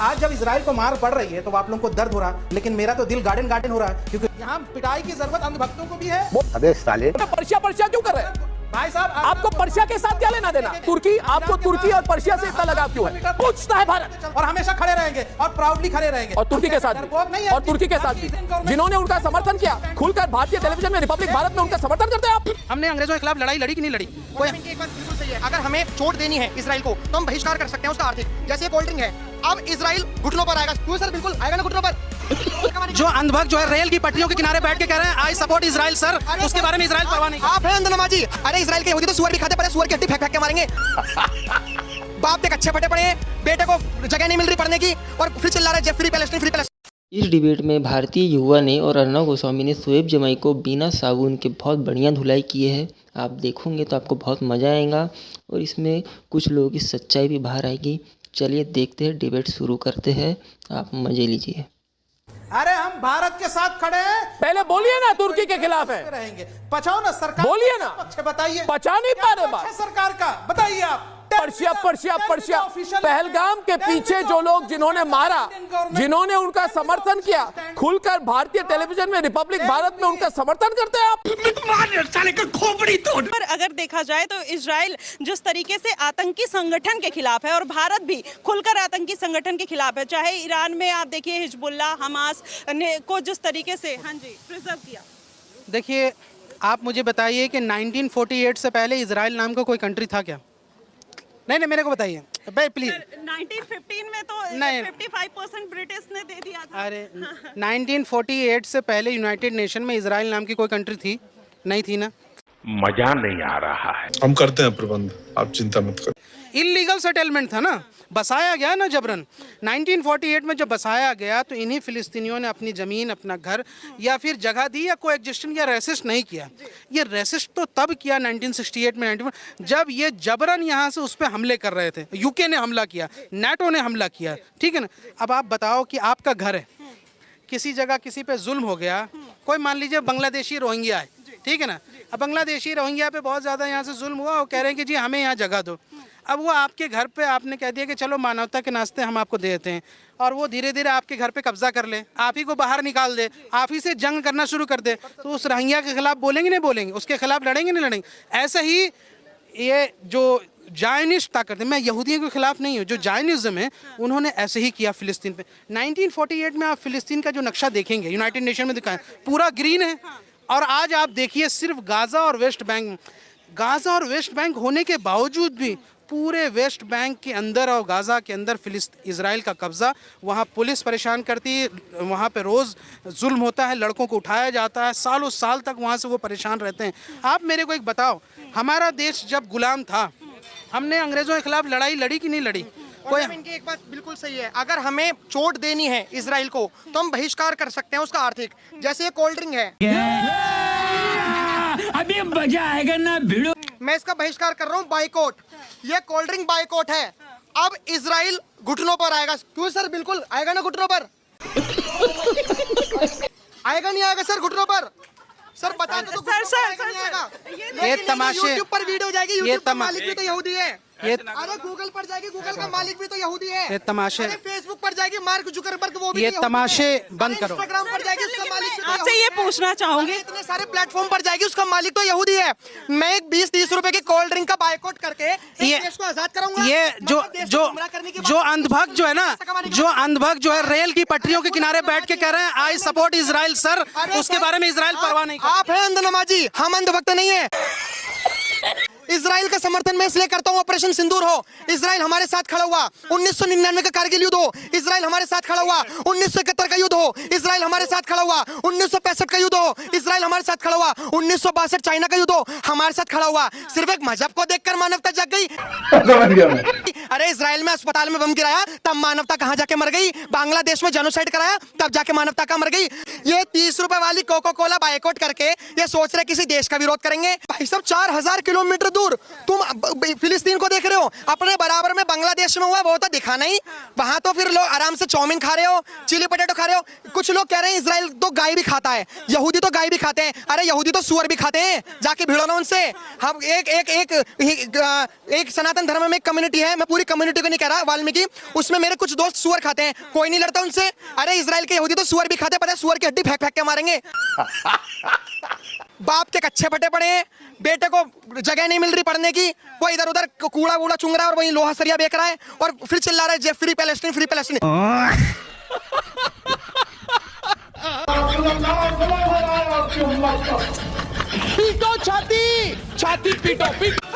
आज जब इजराइल को मार पड़ रही है तो आप लोगों को दर्द हो रहा है, लेकिन मेरा तो दिल गार्डन गार्डन हो रहा है, क्योंकि यहाँ पिटाई की जरूरत अंधभक्तों को भी है। अबे साले पर्शिया क्यों कर रहे हैं भाई साहब, आपको पर्शिया के साथ क्या लेना देना? तुर्की, आपको तुर्की और पर्शिया से इतना लगाव क्यों है? पूछता है भारत, और हमेशा खड़े रहेंगे और प्राउडली खड़े रहेंगे। और तुर्की के साथ भी, और तुर्की के साथ भी जिन्होंने उनका समर्थन किया, खुलकर भारतीय टेलीविजन में रिपब्लिक भारत में उनका समर्थन करते हैं आप। हमने अंग्रेजों के खिलाफ लड़ाई लड़ी कि नहीं लड़ी? कोई एक बात बिल्कुल सही है, अगर हमें चोट देनी है इसराइल को तो हम बहिष्कार कर सकते हैं उसका आर्थिक, जैसे ये कोल्ड ड्रिंक है। अब इसराइल घुटनों पर आएगा, क्यों सर? बिल्कुल आएगा ना घुटनों पर। जो अंधभक्त जो है रेल की पटरियों के किनारे बैठ के कह रहे हैं आई सपोर्ट इसराइल सर, उसके बारे में इसराइल परवाह नहीं। आप हैं अंधनमाजी। अरे इसराइल के यहूदी तो सुअर भी खाते, पड़े सुअर की हड्डी फेंक फेंक के मारेंगे। बाप देख अच्छे फटे पड़े हैं, बेटे को जगह नहीं मिल रही पढ़ने की, और फिर चिल्ला रहे फ्री पैलेस्टाइन फ्री पैलेस्टाइन। इस डिबेट में भारतीय युवा ने और अर्नब गोस्वामी ने शोएब जमाई को बिना साबुन के बहुत बढ़िया धुलाई किए हैं। आप देखोगे तो आपको बहुत मज़ा आएगा और इसमें कुछ लोगों की सच्चाई भी बाहर आएगी। चलिए देखते हैं, डिबेट शुरू करते हैं, आप मजे लीजिए। अरे हम भारत के साथ खड़े हैं, पहले बोलिए ना तुर्की के खिलाफ है, रहेंगे। पचाओ ना सरकार, बोलिए ना, पक्ष बताइए। पचा नहीं पा रहे बात सरकार का बताइए आप। पर्शिया पहलगाम के पीछे जो लोग जिन्होंने मारा, जिन्होंने उनका समर्थन किया, खुलकर भारतीय टेलीविजन में रिपब्लिक भारत में उनका समर्थन करते हैं आप। पर अगर देखा जाए तो इजराइल जिस तरीके से आतंकी संगठन के खिलाफ है और भारत भी खुलकर आतंकी संगठन के खिलाफ है, चाहे ईरान में आप देखिए हिजबुल्लाह हमास ने को जिस तरीके से प्रिजर्व किया। देखिए आप मुझे बताइए कि 1948 से पहले इजराइल नाम का कोई कंट्री था क्या? नहीं मेरे को बताइए भाई प्लीज। 1915 में तो नहीं, 55% ब्रिटिश ने दे दिया था। अरे 1948 से पहले यूनाइटेड नेशन में इजराइल नाम की कोई कंट्री थी? नहीं थी ना। मजा नहीं आ रहा है। हम करते हैं प्रबंध, आप चिंता मत करो। इलीगल सेटलमेंट था ना, बसाया गया ना जबरन। 1948 में जब बसाया गया तो इन्हीं फिलिस्तीनियों ने अपनी ज़मीन, अपना घर या फिर जगह दी, या कोएग्जिस्टेंस या रेसिस्ट नहीं किया। ये रेसिस्ट तो तब किया 1968 में, 91 जब ये जबरन यहाँ से उस पर हमले कर रहे थे। यूके ने हमला किया, नाटो ने हमला किया, ठीक है ना। अब आप बताओ कि आपका घर है, किसी जगह किसी पे जुल्म हो गया, कोई मान लीजिए बांग्लादेशी रोहिंग्या है, ठीक है ना। अब बांग्लादेशी रोहिंग्या पे बहुत ज़्यादा यहाँ से जुल्म हुआ, वो कह रहे हैं कि जी हमें यहाँ जगह दो। अब वो आपके घर पे आपने कह दिया कि चलो मानवता के नाश्ते हम आपको देते हैं, और वो धीरे धीरे आपके घर पे कब्जा कर ले, आप ही को बाहर निकाल दे, आप ही से जंग करना शुरू कर दे, तो उस रोहिंग्या के खिलाफ बोलेंगे नहीं बोलेंगे? उसके खिलाफ लड़ेंगे नहीं लड़ेंगे? ऐसे ही ये जो जायनिस्ट ताकत है, मैं यहूदियों के खिलाफ नहीं हूँ, जो जायनिज्म है उन्होंने ऐसे ही किया फिलिस्तीन पे। 1948 में आप फिलिस्तीन का जो नक्शा देखेंगे, यूनाइटेड नेशन में दिखाएं, पूरा ग्रीन है। और आज आप देखिए सिर्फ गाज़ा और वेस्ट बैंक होने के बावजूद भी पूरे वेस्ट बैंक के अंदर और गाज़ा के अंदर इजराइल का कब्ज़ा, वहाँ पुलिस परेशान करती है, वहाँ पे रोज़ जुल्म होता है, लड़कों को उठाया जाता है, सालों साल तक वहाँ से वो परेशान रहते हैं। आप मेरे को एक बताओ, हमारा देश जब गुलाम था, हमने अंग्रेज़ों के खिलाफ लड़ाई लड़ी कि नहीं लड़ी? कोई इनकी एक बात बिल्कुल सही है, अगर हमें चोट देनी है इसराइल को तो हम बहिष्कार कर सकते हैं उसका आर्थिक, जैसे ये कोल्ड ड्रिंक है। अभी मजा आएगा ना भिड़ो। मैं इसका बहिष्कार कर रहा हूँ, बाइकॉट। ये कोल्ड ड्रिंक बाइकॉट है। अब इसराइल घुटनों पर आएगा, क्यों सर? बिल्कुल आएगा ना घुटनों पर। आएगा नहीं आएगा सर घुटनों पर? सर बता दो तो सर ये तमाशे यूट्यूब पर वीडियो जाएगी, यूट्यूब का मालिक भी तो यहूदी है। अरे गूगल पर जाएगी, गूगल का मालिक भी तो यहूदी है। ये तमाशे फेसबुक पर जाएगी, मार्क जुकरबर्ग वो भी। ये तमाशे बंद करो। इंस्टाग्राम पर जाएगी, उसका मालिक भी तो आपसे ये पूछना चाहूंगी, इतने सारे प्लेटफॉर्म पर जाएगी, उसका मालिक तो यहूदी है। मैं 20-30 रुपए की कोल्ड ड्रिंक का बायकॉट करके ये देश को आजाद कराऊंगा। ये जो अंधभक्त जो है ना, जो अंधभक्त जो है रेल की पटरियों के किनारे बैठ के कह रहे हैं आई सपोर्ट इसराइल सर, उसके बारे में इसराइल परवाह नहीं। आप हैं अंधनमाजी, हम अंधभक्त नहीं है। इजराइल का समर्थन मैं इसलिए करता हूँ, ऑपरेशन सिंदूर हो, इजराइल हमारे साथ खड़ा हुआ। 1999 का कारगिल युद्ध हो, इजराइल हमारे साथ खड़ा हुआ। 1971 का युद्ध हो, इजराइल हमारे साथ खड़ा हुआ। 1965 का युद्ध हो, इजराइल हमारे साथ खड़ा हुआ। 1962 चाइना का युद्ध हो, हमारे साथ खड़ा हुआ। सिर्फ एक मजहब को देखकर मानवता जग गई। अरे इजराइल में अस्पताल में बम गिराया तब मानवता कहाँ जाके मर गई? बांग्लादेश में जेनोसाइड कराया तब जाके मानवता कहाँ मर गई? ये 30 रुपए वाली कोका कोला बायकॉट करके ये सोच रहे किसी देश का विरोध करेंगे। भाई साहब 4000 किलोमीटर दूर तुम फिलिस्तीन को देख रहे हो, अपने बराबर में बांग्लादेश में हुआ वो तो दिखा नहीं। वहां तो फिर लोग आराम से चाउमीन खा रहे हो, चिली पटेटो खा रहे हो। कुछ लोग कह रहे हैं इजराइल तो गाय भी खाता है, यहूदी तो गाय भी खाते हैं। अरे यहूदी तो सुअर भी खाते हैं, जाके भिड़ो ना उनसे। हम एक सनातन धर्म में एक कम्युनिटी है, मैं पूरी कम्युनिटी को नहीं कह रहा, वाल्मीकि, उसमें मेरे कुछ दोस्त सुअर खाते हैं, कोई नहीं लड़ता उनसे। अरे इजराइल के यहूदी तो सुअर भी खाते हैं, पता है सुअर की हड्डी फेंक फेंक के मारेंगे। बाप के कच्चे फटे पड़े हैं, बेटे को जगह नहीं मिल रही पढ़ने की, वो इधर उधर कूड़ा वूड़ा चुंग रहा है और वही लोहा सरिया बेच रहा है और फिर चिल्ला रहा है फ्री पैलेस्टीन फ्री पैलेस्टीन। पीटो छाती, छाती पीटो, पीटो।